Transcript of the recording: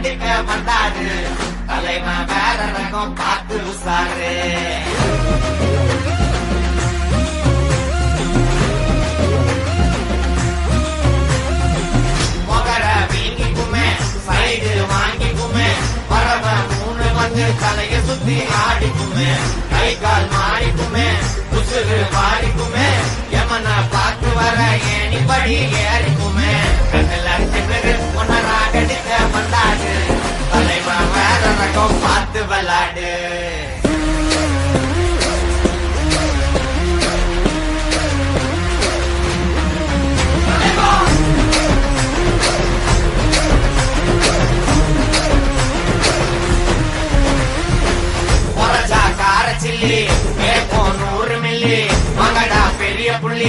ராகடிக்க வந்தாரு தலைவன் வேற ரகம் பார்த்து உசாரு மொகர வீங்கிக்குமே சைடு வாங்கிக்குமே வரவன் மூணு வந்து தலைய சுத்தி ஆடிக்குமே கை கால் மாறிக்குமே உசுறு மாறிக்குமே எமனை பார்த்து வர ஏனிப்படி ஏறிக்குமே கண்ணுல திமிரு உன்ன ராகடிக்க வந்தாடு தலைவன் வேற ரகம் பார்த்து விளாடு சில்லி 100 மில்லி மகடா பெரிய புள்ளி